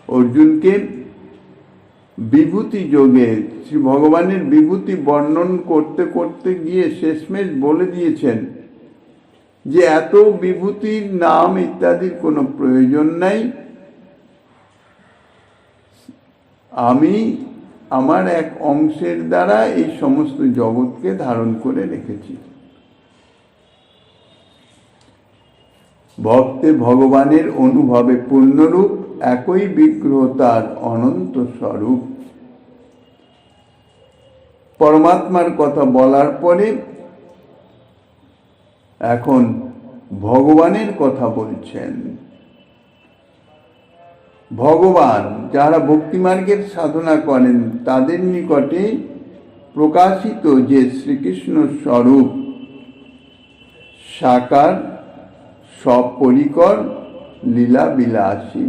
অর্জুনকে বিভূতি যোগে শ্রী ভগবানের বিভূতি বর্ণন করতে করতে গিয়ে শেষমেশ বলে দিয়েছেন যে এত বিভূতির নাম ইত্যাদির কোনো প্রয়োজন নাই, আমি আমার এক অংশের দ্বারা এই সমস্ত জগৎকে ধারণ করে রেখেছি। ভক্তে ভগবানের অনুভবে পূর্ণরূপ, একই বিগ্রহ তার অনন্ত স্বরূপ। পরমাত্মার কথা বলার পরে এখন ভগবানের কথা বলছেন। ভগবান যারা ভক্তিমার্গের সাধনা করেন, তাদের নিকটে প্রকাশিত যে শ্রীকৃষ্ণ স্বরূপ, সাকার, সপরিকর, লীলা বিলাসী।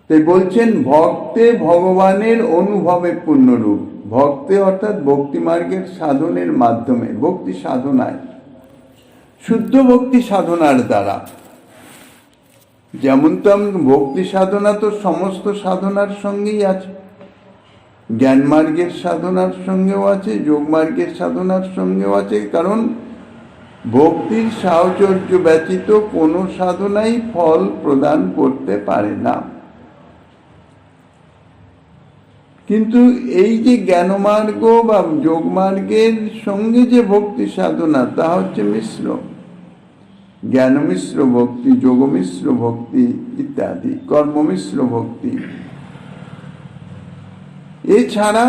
তাই বলছেন ভক্তে ভগবানের অনুভবে পূর্ণরূপ। ভক্তে অর্থাৎ ভক্তিমার্গের সাধনের মাধ্যমে, ভক্তি সাধনায়, শুদ্ধ ভক্তি সাধনার দ্বারা। যেমন তো ভক্তি সাধনা তো সমস্ত সাধনার সঙ্গেই আছে, জ্ঞান মার্গের সাধনার সঙ্গেও আছে, যোগ মার্গের সাধনার সঙ্গেও আছে। কারণ ভক্তির সাহচর্য ব্যতীত কোনো সাধনাই ফল প্রদান করতে পারে না। কিন্তু এই যে জ্ঞানমার্গ বা যোগমার্গের সঙ্গে যে ভক্তি সাধনা, তা হচ্ছে মিশ্র, জ্ঞান মিশ্র ভক্তি, যোগ মিশ্র ভক্তি ইত্যাদি, কর্মমিশ্র ভক্তি। এছাড়া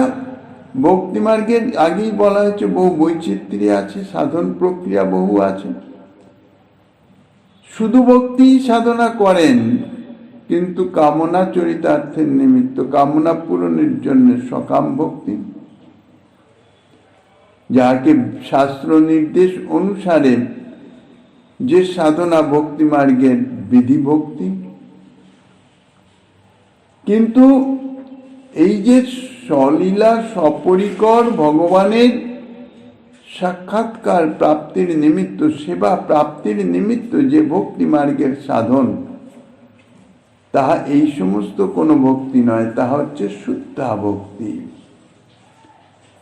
ভক্তিমার্গের আগেই বলা হয়েছে বহু বৈচিত্র্য আছে, সাধন প্রক্রিয়া বহু আছে। শুধু ভক্তি সাধনা করেন, কিন্তু কামনা চরিতার্থের নিমিত্ত, কামনা পূরণের জন্য সকাম ভক্তি, যাকে শাস্ত্র নির্দেশ অনুসারে যে সাধনা ভক্তি মার্গের বিধি ভক্তি। কিন্তু এই যে সলীলা সপরিকর ভগবানের সাক্ষাৎকার প্রাপ্তির নিমিত্ত, সেবা প্রাপ্তির নিমিত্ত যে ভক্তি মার্গের সাধন, তাহা এই সমস্ত কোনো ভক্তি নয়, তাহা হচ্ছে শুদ্ধা ভক্তি।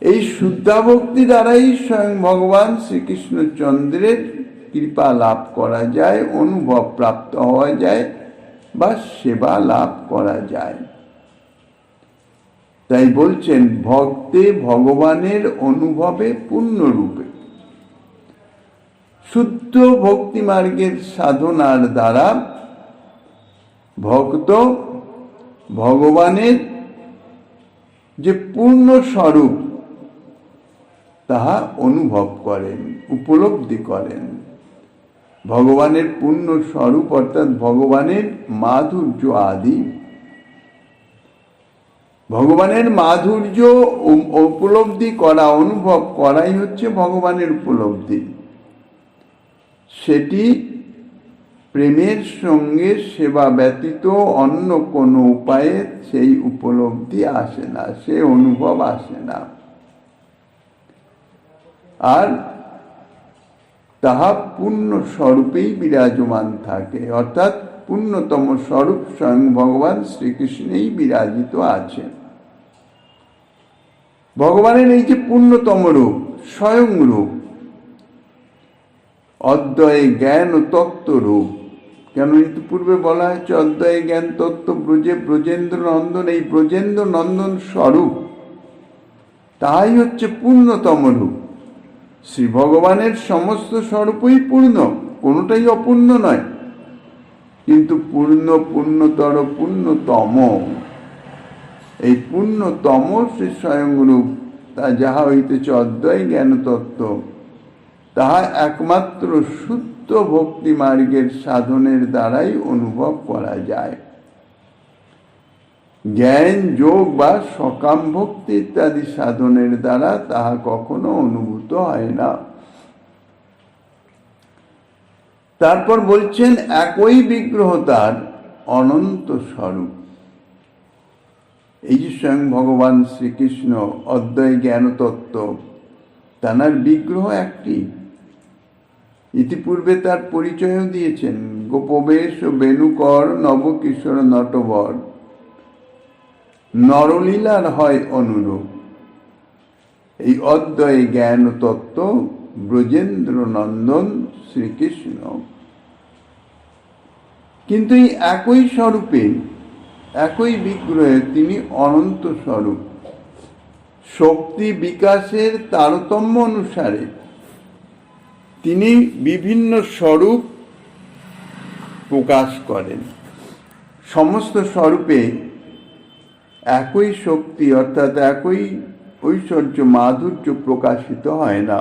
এই শুদ্ধা ভক্তি দ্বারাই স্বয়ং ভগবান শ্রীকৃষ্ণচন্দ্রের কৃপা লাভ করা যায়, অনুভব প্রাপ্ত হওয়া যায় বা সেবা লাভ করা যায়। তাই বলছেন ভক্তে ভগবানের অনুভবে পূর্ণরূপে। শুদ্ধ ভক্তি মার্গের সাধনার দ্বারা ভক্ত ভগবানের যে পূর্ণ স্বরূপ, তাহা অনুভব করেন, উপলব্ধি করেন। ভগবানের পূর্ণ স্বরূপ অর্থাৎ ভগবানের মাধুর্য আদি। ভগবানের মাধুর্য উপলব্ধি করা, অনুভব করাই হচ্ছে ভগবানের উপলব্ধি। সেটি প্রেমের সঙ্গে সেবা ব্যতীত অন্য কোনো উপায়ে সেই উপলব্ধি আসে না, সে অনুভব আসে না। আর তাহা পূর্ণ স্বরূপেই বিরাজমান থাকে, অর্থাৎ পূর্ণতম স্বরূপ স্বয়ং ভগবান শ্রীকৃষ্ণেই বিরাজিত আছেন। ভগবানের এই যে পূর্ণতম রূপ, স্বয়ং রূপ, অদ্বয় জ্ঞান ও তত্ত্ব রূপ, কেন পূর্বে বলা হয়েছে অদ্বয় জ্ঞান তত্ত্ব ব্রজে ব্রজেন্দ্র নন্দন, এই ব্রজেন্দ্র নন্দন স্বরূপ তাই হচ্ছে পূর্ণতম রূপ। শ্রী ভগবানের সমস্ত স্বরূপই পূর্ণ, কোনোটাই অপূর্ণ নয়, কিন্তু পূর্ণ, পূর্ণতর, পূর্ণতম, এই পূর্ণতম শ্রী স্বয়ং রূপ তা যাহা হইতেছে অদ্বয় জ্ঞান তত্ত্ব, তাহা একমাত্র শুদ্ধ ভক্তি মার্গের সাধনের দ্বারাই অনুভব করা যায়। জ্ঞান যোগ বা সকাম ভক্তি ইত্যাদি সাধনের দ্বারা তাহা কখনো অনুভূত হয় না। তারপর বলছেন একই বিগ্রহ তার অনন্ত স্বরূপ। এই যে স্বয়ং ভগবান শ্রীকৃষ্ণ অদ্বয় জ্ঞান তত্ত্ব, তার বিগ্রহ একটি। ইতিপূর্বে তার পরিচয়ও দিয়েছেন, গোপবেশ ও বেণুকর নবকিশোর নটবর, নরলীলার হয় অনুরূপ। এই অদ্বয় জ্ঞান তত্ত্ব ব্রজেন্দ্র নন্দন শ্রীকৃষ্ণ। কিন্তু এই একই স্বরূপে, একই বিগ্রহে তিনি অনন্ত স্বরূপ। শক্তি বিকাশের তারতম্য অনুসারে তিনি বিভিন্ন স্বরূপ প্রকাশ করেন। সমস্ত স্বরূপে একই শক্তি অর্থাৎ একই ঐশ্বর্য মাধুর্য প্রকাশিত হয় না।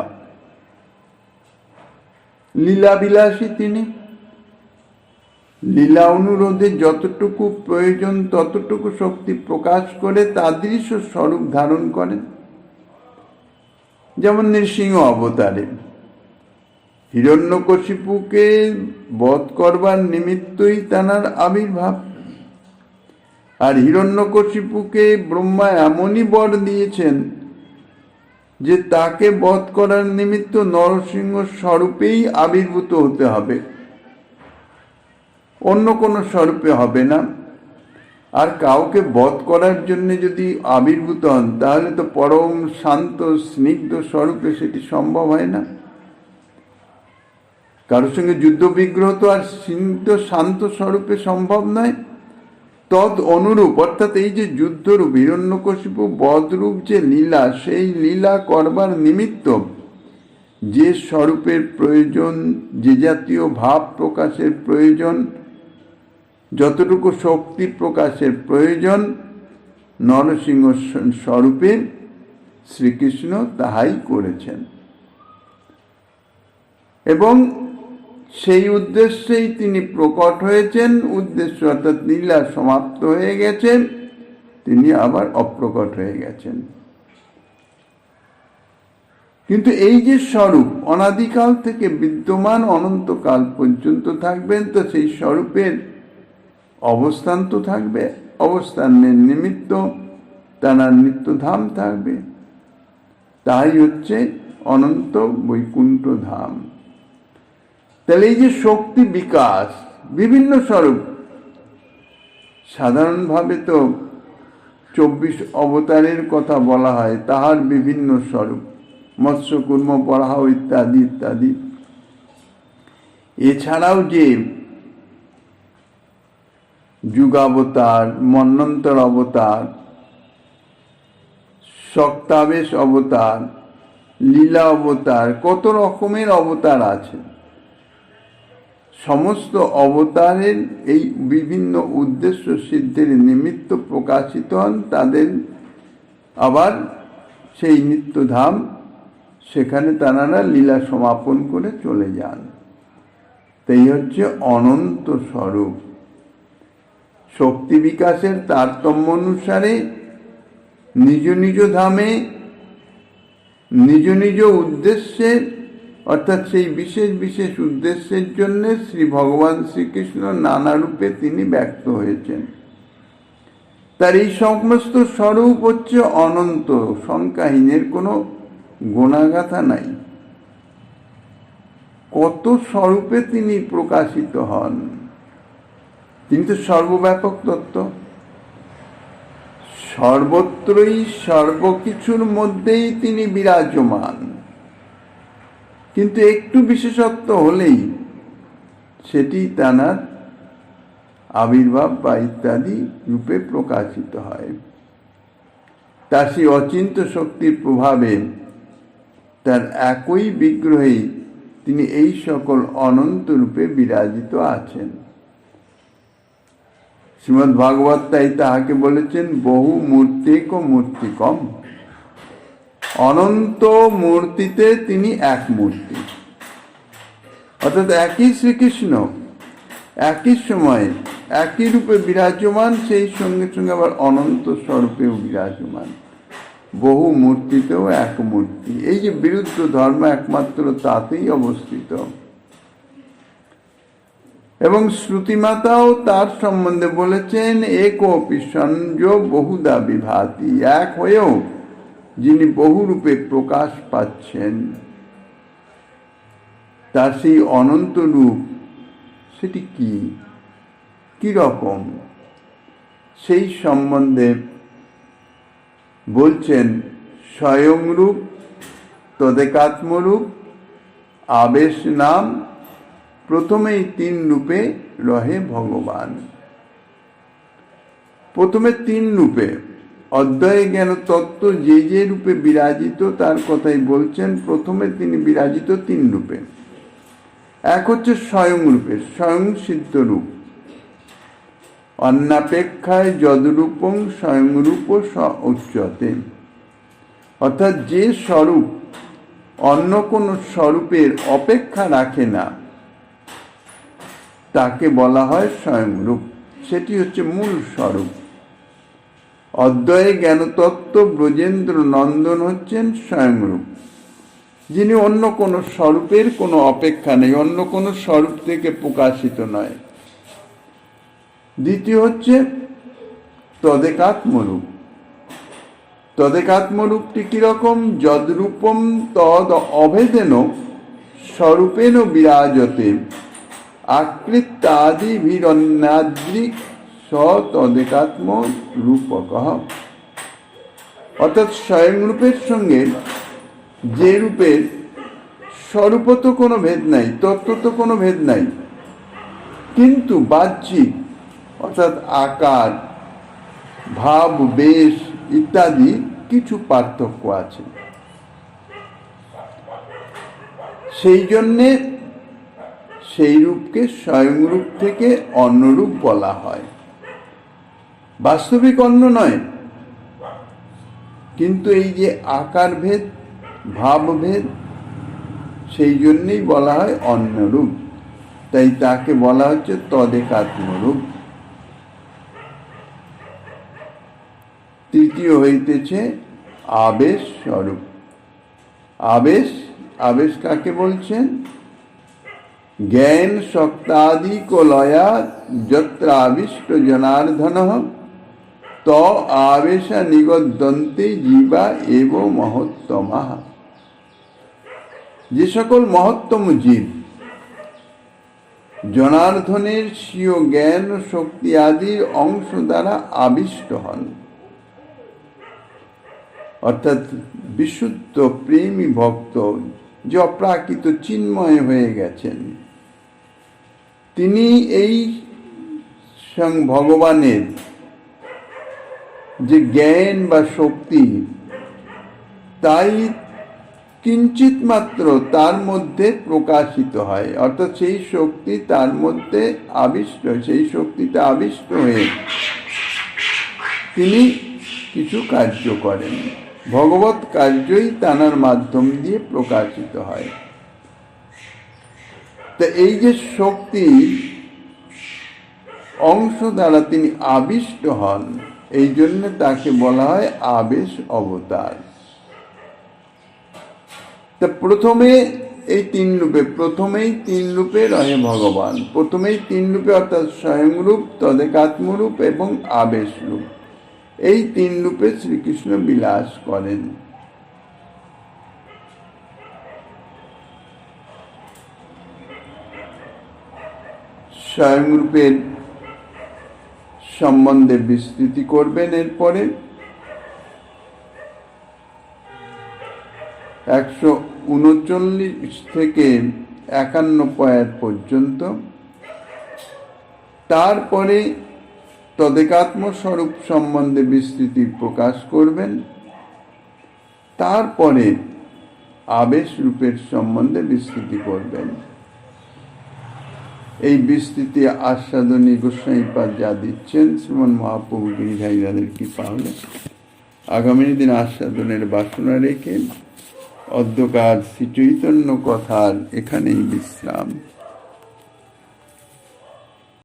লীলাবিলাসী তিনি, লীলা অনুরোধে যতটুকু প্রয়োজন ততটুকু শক্তি প্রকাশ করে তাদৃশ স্বরূপ ধারণ করেন। যেমন নৃসিংহ অবতারে হিরণ্যকশিপুকে বধ করবার নিমিত্তই তাঁর আবির্ভাব। আর হিরণ্যকশিপুকে ব্রহ্মা এমনই বর দিয়েছেন যে তাকে বধ করার নিমিত্ত নরসিংহ স্বরূপেই আবির্ভূত হতে হবে, অন্য কোনো স্বরূপে হবে না। আর কাউকে বধ করার জন্য যদি আবির্ভূত হন তাহলে তো পরম শান্ত স্নিগ্ধ স্বরূপে সেটি সম্ভব হয় না। কারোর সঙ্গে যুদ্ধ বিগ্রহ তো আর স্নিগ্ধ শান্ত স্বরূপে সম্ভব নয়। তদ অনুরূপ, অর্থাৎ এই যে যুদ্ধরূপ হিরণ্যকশিপু বধরূপ যে লীলা, সেই লীলা করবার নিমিত্ত যে স্বরূপের প্রয়োজন, যে জাতীয় ভাব প্রকাশের প্রয়োজন, যতটুকু শক্তি প্রকাশের প্রয়োজন, নরসিংহ স্বরূপে শ্রীকৃষ্ণ তাহাই করেছেন। এবং সেই উদ্দেশ্যেই তিনি প্রকট হয়েছেন। উদ্দেশ্য অর্থাৎ লীলা সমাপ্ত হয়ে গেছে, তিনি আবার অপ্রকট হয়ে গেছেন। কিন্তু এই যে স্বরূপ অনাদিকাল থেকে বিদ্যমান, অনন্তকাল পর্যন্ত থাকবেন, তো সেই স্বরূপের অবস্থান তো থাকবে, অবস্থানের নিমিত্ত তার নিত্যধাম থাকবে। তাই হচ্ছে অনন্ত বৈকুণ্ঠ ধাম। তাহলে এই যে শক্তি বিকাশ, বিভিন্ন স্বরূপ, সাধারণভাবে তো 24 অবতারের কথা বলা হয়, তাহার বিভিন্ন স্বরূপ, মৎস্য কুর্ম বরাহ ইত্যাদি ইত্যাদি। এছাড়াও যে যুগাবতার, মন্বন্তর অবতার, শক্তাবেশ অবতার, লীলা অবতার, কত রকমের অবতার আছে। সমস্ত অবতারের এই বিভিন্ন উদ্দেশ্য সিদ্ধির নিমিত্ত প্রকাশিত হন। তাদের আবার সেই নিত্যধাম, সেখানে তারা লীলা সমাপন করে চলে যান। তাই হচ্ছে অনন্ত স্বরূপ। শক্তি বিকাশের তারতম্য অনুসারে নিজ নিজ ধামে নিজ নিজ উদ্দেশ্যে, অর্থাৎ সেই বিশেষ বিশেষ উদ্দেশ্যের জন্য শ্রী ভগবান শ্রীকৃষ্ণ নানা রূপে তিনি ব্যক্ত হয়েছেন। তার এই সমস্ত স্বরূপ হচ্ছে অনন্ত, সংখ্যাহীনের কোনো গোনাগাথা নাই। কত স্বরূপে তিনি প্রকাশিত হন। তিনি তো সর্বব্যাপক তত্ত্ব, সর্বত্রই সর্বকিছুর মধ্যেই তিনি বিরাজমান। কিন্তু একটু বিশেষত্ব হলেই সেটি তার আবির্ভাব বা ইত্যাদি রূপে প্রকাশিত হয়। তার সেই অচিন্ত শক্তির প্রভাবে তার একই বিগ্রহেই তিনি এই সকল অনন্ত রূপে বিরাজিত আছেন। শ্রীমদ্ ভাগবত তাই তাহাকে বলেছেন বহু মূর্তিক মূর্তিকম, অনন্ত মূর্তিতে তিনি এক মূর্তি। অর্থাৎ একই শ্রীকৃষ্ণ একই সময় একই রূপে বিরাজমান, সেই সঙ্গে সঙ্গে আবার অনন্ত স্বরূপেও বিরাজমান, বহু মূর্তিতেও এক মূর্তি। এই যে বিরুদ্ধ ধর্ম একমাত্র তাতেই অবস্থিত। এবং শ্রুতিমাতাও তার সম্বন্ধে বলেছেন একোপি সঞ্জ বহুদা বিভাতি, এক হয়েও যিনি বহু রূপে প্রকাশ পাচ্ছেন। তার সেই অনন্ত রূপ সেটি কি রকম, সেই সম্বন্ধে বলছেন স্বয়ংরূপ, তদেকাত্মরূপ, আবেশ নাম, প্রথমেই তিন রূপে রহে ভগবান। প্রথমে তিন রূপে অদ্বয় জ্ঞান তত্ত্ব যে যে রূপে বিরাজিত তার কথাই বলছেন। প্রথমে তিনি বিরাজিত তিন রূপে। এক হচ্ছে স্বয়ং রূপে, স্বয়ং সিদ্ধ রূপ, অন্নাপেক্ষায় যদরূপং স্বয়ং রূপ উচ্যতে। অর্থাৎ যে স্বরূপ অন্য কোন স্বরূপের অপেক্ষা রাখে না তাকে বলা হয় স্বয়ংরূপ, সেটি হচ্ছে মূল স্বরূপ। অদ্বয় জ্ঞানতত্ত্ব ব্রজেন্দ্র নন্দন হচ্ছেন স্বয়ংরূপ, যিনি অন্য কোন স্বরূপের কোনো অপেক্ষা নেই, অন্য কোন স্বরূপ থেকে প্রকাশিত নয়। দ্বিতীয় হচ্ছে তদেকাত্মরূপ। তদেকাত্মরূপটি কিরকম? যদ্রূপম তদ অভেদেন স্বরূপেন বিরাজতে আকৃত্যাদি ভিরন্যাদ্রিক স তদেকাত্ম রূপক। অর্থাৎ স্বয়ং রূপের সঙ্গে যে রূপের স্বরূপত কোনো ভেদ নাই, তত্ত্বত কোনো ভেদ নাই, কিন্তু বাহ্যিক অর্থাৎ আকার, ভাব, বেশ ইত্যাদি কিছু পার্থক্য আছে। সেই জন্যে সেই রূপকে স্বয়ং রূপ থেকে অন্য রূপ বলা হয়। বাস্তবিক অন্য নয়, কিন্তু এই যে আকার ভেদ, ভাব ভেদ, সেই জন্যই বলা হয় অন্য রূপ। তাই তাকে বলা হচ্ছে তদেকাত্মরূপ। তৃতীয় হইতেছে আবেশ স্বরূপ। আবেশ, আবেশ কাকে বলছেন? জ্ঞান শক্তাদি কলয়া যত্র আবিষ্ট জনার্দন ত আবেশ নিগদ্যন্তে জীবা এব মহত্তমা। যে সকল মহত্তম জীব জনার্দনের স্বীয় জ্ঞান ও শক্তি আদির অংশ দ্বারা আবিষ্ট হন, অর্থাৎ বিশুদ্ধ প্রেমী ভক্ত যে অপ্রাকৃত চিন্ময় হয়ে গেছেন, তিনি এই ভগবানের যে জ্ঞান বা শক্তি, তাই কিঞ্চিত মাত্র তার মধ্যে প্রকাশিত হয়। অর্থাৎ সেই শক্তি তার মধ্যে আবিষ্ট, সেই শক্তিতে আবিষ্ট হয়ে তিনি কিছু কার্য করেন। ভগবত কার্যই তানার মাধ্যম দিয়ে প্রকাশিত হয়। তা এই যে শক্তি অংশ দ্বারা তিনি আবিষ্ট হন, এই জন্য তাকে বলা হয় আবেশ অবতার। তা প্রথমে এই তিন রূপে, প্রথমেই তিন রূপে রহে ভগবান। প্রথমেই তিন রূপে অর্থাৎ স্বয়ংরূপ, তদেকাত্মরূপ এবং আবেশ রূপ, এই তিন রূপে শ্রীকৃষ্ণ বিলাস করেন। স্বয়ংরূপের সম্বন্ধে বিস্তৃতি করবেন। এরপরে 139 থেকে 51 পয়েন্ট পর্যন্ত। তারপরে তদেকাত্ম স্বরূপ সম্বন্ধে বিস্তৃতি প্রকাশ করবেন। তারপরে আবেশ রূপের সম্বন্ধে বিস্তৃতি করবেন। এই বিস্তৃতি আস্বাদনী গোস্বামীপাদ যা দিচ্ছেন, শ্রীমন মহাপ্রভু গিরিধারীদের কৃপা হলে আগামী দিন আস্বাদনের বাসনা রেখে অদ্যকার শ্রী চৈতন্য কথার এখানেই বিশ্রাম।